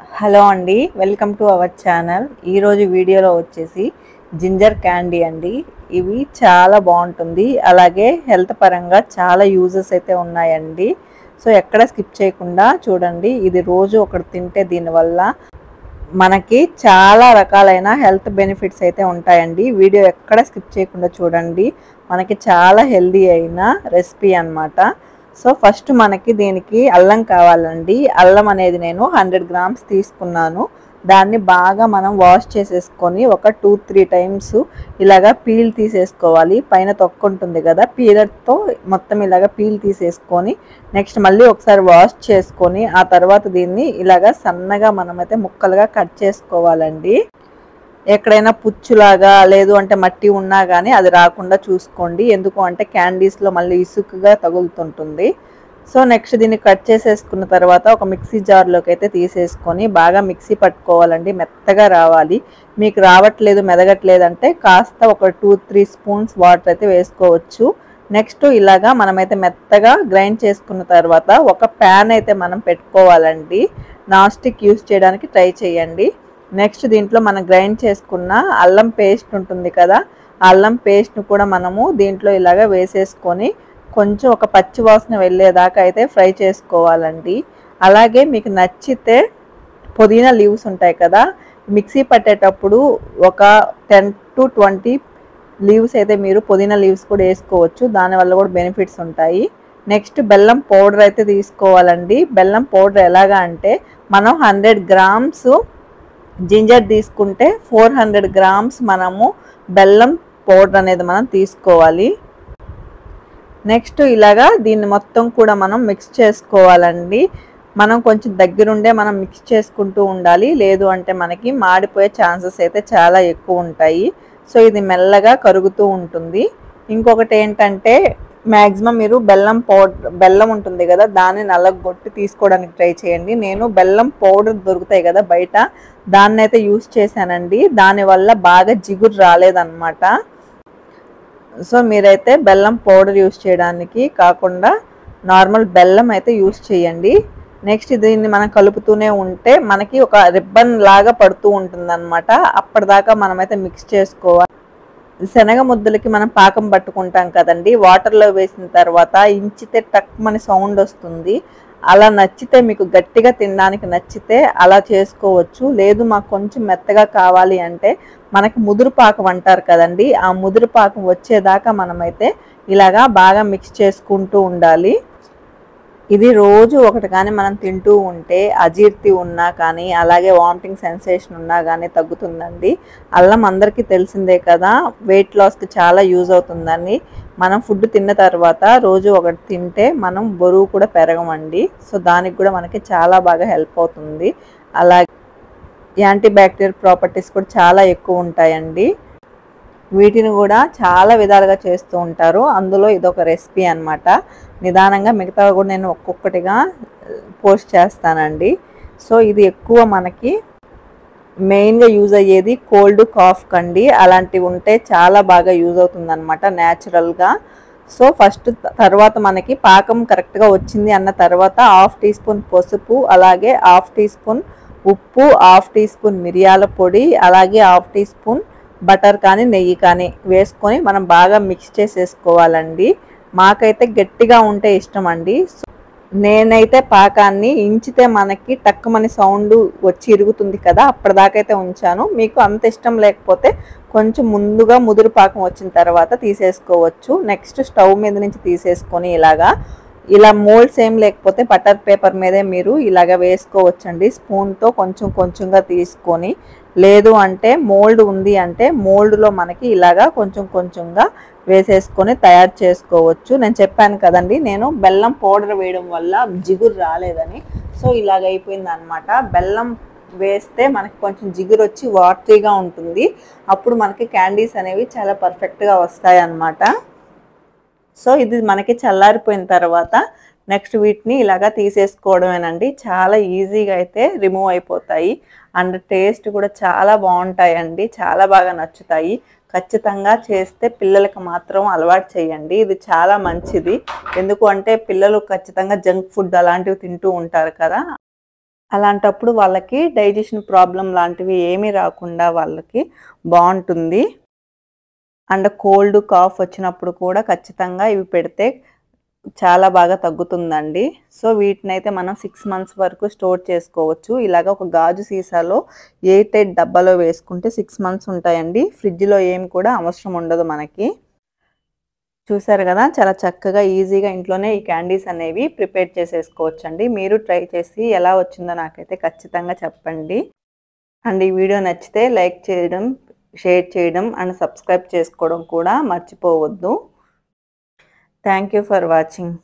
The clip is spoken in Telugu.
హలో అండి, వెల్కమ్ టు అవర్ ఛానల్. ఈరోజు వీడియోలో వచ్చేసి జింజర్ క్యాండీ అండి. ఇవి చాలా బాగుంటుంది, అలాగే హెల్త్ పరంగా చాలా యూజెస్ అయితే ఉన్నాయండి. సో ఎక్కడ స్కిప్ చేయకుండా చూడండి. ఇది రోజు ఒకటి తింటే దీనివల్ల మనకి చాలా రకాలైన హెల్త్ బెనిఫిట్స్ అయితే ఉంటాయండి. వీడియో ఎక్కడ స్కిప్ చేయకుండా చూడండి. మనకి చాలా హెల్దీ అయిన రెసిపీ అన్నమాట. సో ఫస్ట్ మనకి దీనికి అల్లం కావాలండి. అల్లం అనేది నేను 100 గ్రామ్స్ తీసుకున్నాను. దాన్ని బాగా మనం వాష్ చేసేసుకొని ఒక 2-3 టైమ్స్ ఇలాగా పీల్ తీసేసుకోవాలి. పైన తొక్క ఉంటుంది కదా, పీలర్తో మొత్తం ఇలాగా పీల్ తీసేసుకొని నెక్స్ట్ మళ్ళీ ఒకసారి వాష్ చేసుకొని ఆ తర్వాత దీన్ని ఇలాగా సన్నగా మనమైతే ముక్కలుగా కట్ చేసుకోవాలండి. ఎక్కడైనా పుచ్చులాగా లేదు అంటే మట్టి ఉన్నా కానీ అది రాకుండా చూసుకోండి. ఎందుకు అంటే క్యాండీస్లో మళ్ళీ ఇసుకగా తగులుతుంటుంది. సో నెక్స్ట్ దీన్ని కట్ చేసేసుకున్న తర్వాత ఒక మిక్సీ జార్లోకి అయితే తీసేసుకొని బాగా మిక్సీ పట్టుకోవాలండి. మెత్తగా రావాలి. మీకు రావట్లేదు, మెదగట్లేదు అంటే కాస్త ఒక 2-3 స్పూన్స్ వాటర్ అయితే వేసుకోవచ్చు. నెక్స్ట్ ఇలాగా మనమైతే మెత్తగా గ్రైండ్ చేసుకున్న తర్వాత ఒక ప్యాన్ అయితే మనం పెట్టుకోవాలండి. నాన్ స్టిక్ యూస్ చేయడానికి ట్రై చేయండి. నెక్స్ట్ దీంట్లో మనం గ్రైండ్ చేసుకున్న అల్లం పేస్ట్ ఉంటుంది కదా, అల్లం పేస్ట్ను కూడా మనము దీంట్లో ఇలాగ వేసేసుకొని కొంచెం ఒక పచ్చి వాసన వెళ్ళేదాకా అయితే ఫ్రై చేసుకోవాలండి. అలాగే మీకు నచ్చితే పుదీనా లీవ్స్ ఉంటాయి కదా, మిక్సీ పట్టేటప్పుడు ఒక 10-20 లీవ్స్ అయితే మీరు పుదీనా లీవ్స్ కూడా వేసుకోవచ్చు. దానివల్ల కూడా బెనిఫిట్స్ ఉంటాయి. నెక్స్ట్ బెల్లం పౌడర్ అయితే తీసుకోవాలండి. బెల్లం పౌడర్ ఎలాగా అంటే మనం 100 గ్రామ్స్ జింజర్ తీసుకుంటే 400 గ్రామ్స్ మనము బెల్లం పౌడర్ అనేది మనం తీసుకోవాలి. నెక్స్ట్ ఇలాగా దీన్ని మొత్తం కూడా మనం మిక్స్ చేసుకోవాలండి. మనం కొంచెం దగ్గరుండే మనం మిక్స్ చేసుకుంటూ ఉండాలి, లేదు అంటే మనకి మాడిపోయే ఛాన్సెస్ అయితే చాలా ఎక్కువ ఉంటాయి. సో ఇది మెల్లగా కరుగుతూ ఉంటుంది. ఇంకొకటి ఏంటంటే మ్యాక్సిమం మీరు బెల్లం ఉంటుంది కదా, దాన్ని నల్లగొట్టి తీసుకోవడానికి ట్రై చేయండి. నేను బెల్లం పౌడర్ దొరుకుతాయి కదా బయట, దాన్ని అయితే యూస్ చేశానండి. దానివల్ల బాగా జిగురు రాలేదన్నమాట. సో మీరైతే బెల్లం పౌడర్ యూస్ చేయడానికి కాకుండా నార్మల్ బెల్లం అయితే యూస్ చేయండి. నెక్స్ట్ దీన్ని మనం కలుపుతూనే ఉంటే మనకి ఒక రిబ్బన్ లాగా పడుతూ ఉంటుంది అనమాట. అప్పటిదాకా మనమైతే మిక్స్ చేసుకోవాలి. శనగ ముద్దలకి మనం పాకం పట్టుకుంటాం కదండి, వాటర్లో వేసిన తర్వాత ఇంచితే టక్మని సౌండ్ వస్తుంది. అలా నచ్చితే మీకు గట్టిగా తినడానికి నచ్చితే అలా చేసుకోవచ్చు. లేదు మాకు కొంచెం మెత్తగా కావాలి అంటే మనకి ముదురు పాకం అంటారు కదండి, ఆ ముదురు పాకం వచ్చేదాకా మనమైతే ఇలాగా బాగా మిక్స్ చేసుకుంటూ ఉండాలి. ఇది రోజు ఒకటి కానీ మనం తింటూ ఉంటే అజీర్తి ఉన్నా కానీ అలాగే వామిటింగ్ సెన్సేషన్ ఉన్నా కానీ తగ్గుతుందండి. అల్లం అందరికీ తెలిసిందే కదా, వెయిట్ లాస్కి చాలా యూజ్ అవుతుందని. మనం ఫుడ్ తిన్న తర్వాత రోజు ఒకటి తింటే మనం బరువు కూడా పెరగమండి. సో దానికి కూడా మనకి చాలా బాగా హెల్ప్ అవుతుంది. అలాగే యాంటీ బ్యాక్టీరియల్ ప్రాపర్టీస్ కూడా చాలా ఎక్కువ ఉంటాయండి. వీటిని కూడా చాలా విధాలుగా చేస్తూ ఉంటారు. అందులో ఇదొక రెసిపీ అన్నమాట. నిదానంగా మిగతా కూడా నేను ఒక్కొక్కటిగా పోస్ట్ చేస్తానండి. సో ఇది ఎక్కువ మనకి మెయిన్గా యూజ్ అయ్యేది కోల్డ్ కాఫ్ కండి. అలాంటివి ఉంటే చాలా బాగా యూజ్ అవుతుంది అనమాట న్యాచురల్గా. సో ఫస్ట్ తర్వాత మనకి పాకం కరెక్ట్గా వచ్చింది అన్న తర్వాత 1/2 టీ స్పూన్ పసుపు, అలాగే 1/2 టీ స్పూన్ ఉప్పు, 1/2 టీ స్పూన్ మిరియాల పొడి, అలాగే 1/2 టీ స్పూన్ బటర్ కానీ నెయ్యి కానీ వేసుకొని మనం బాగా మిక్స్ చేసేసుకోవాలండి. మాకైతే గట్టిగా ఉంటే ఇష్టం అండి. నేనైతే పాకాన్ని ఇంచితే మనకి టక్కుమని సౌండ్ వచ్చి ఇరుగుతుంది కదా, అప్పటిదాకైతే ఉంచాను. మీకు అంత ఇష్టం లేకపోతే కొంచెం ముందుగా ముదురు పాకం వచ్చిన తర్వాత తీసేసుకోవచ్చు. నెక్స్ట్ స్టవ్ మీద నుంచి తీసేసుకొని ఇలా మోల్డ్స్ ఏం లేకపోతే బటర్ పేపర్ మీదే మీరు ఇలాగ వేసుకోవచ్చండి. స్పూన్తో కొంచెం కొంచెంగా తీసుకొని, లేదు అంటే మోల్డ్ ఉంది అంటే మోల్డ్లో మనకి ఇలాగా కొంచెం కొంచెంగా వేసేసుకొని తయారు చేసుకోవచ్చు. నేను చెప్పాను కదండి, నేను బెల్లం పౌడర్ వేయడం వల్ల జిగురు రాలేదని. సో ఇలాగ అయిపోయింది అనమాట. బెల్లం వేస్తే మనకి కొంచెం జిగురు వచ్చి వాటరీగా ఉంటుంది. అప్పుడు మనకి క్యాండీస్ అనేవి చాలా పర్ఫెక్ట్గా వస్తాయి అన్నమాట. సో ఇది మనకి చల్లారిపోయిన తర్వాత నెక్స్ట్ వీటిని ఇలాగా తీసేసుకోవడమేనండి. చాలా ఈజీగా అయితే రిమూవ్ అయిపోతాయి. అండ్ టేస్ట్ కూడా చాలా బాగుంటాయండి, చాలా బాగా నచ్చుతాయి. ఖచ్చితంగా చేస్తే పిల్లలకి మాత్రం అలవాటు చేయండి. ఇది చాలా మంచిది. ఎందుకు అంటే పిల్లలు ఖచ్చితంగా జంక్ ఫుడ్ అలాంటివి తింటూ ఉంటారు కదా. అలాంటప్పుడు వాళ్ళకి డైజెషన్ ప్రాబ్లం లాంటివి ఏమీ రాకుండా వాళ్ళకి బాగుంటుంది. అండ్ కోల్డ్ కాఫ్ వచ్చినప్పుడు కూడా ఖచ్చితంగా ఇవి పెడితే చాలా బాగా తగ్గుతుందండి. సో వీటినైతే మనం 6 మంత్స్ వరకు స్టోర్ చేసుకోవచ్చు. ఇలాగ ఒక గాజు సీసాలో ఎయిర్ టైట్ డబ్బాలో వేసుకుంటే 6 మంత్స్ ఉంటాయండి. ఫ్రిడ్జ్‌లో ఏం కూడా అవసరం ఉండదు మనకి. చూసారు కదా! చాలా చక్కగా ఈజీగా ఇంట్లోనే ఈ క్యాండీస్ అనేవి ప్రిపేర్ చేసేసుకోవచ్చండి. మీరు ట్రై చేసి ఎలా వచ్చిందో నాకైతే ఖచ్చితంగా చెప్పండి. అండ్ ఈ వీడియో నచ్చితే లైక్ చేయడం, షేర్ చేయడం అండ్ సబ్స్క్రైబ్ చేసుకోవడం కూడా మర్చిపోవద్దు. Thank you for watching.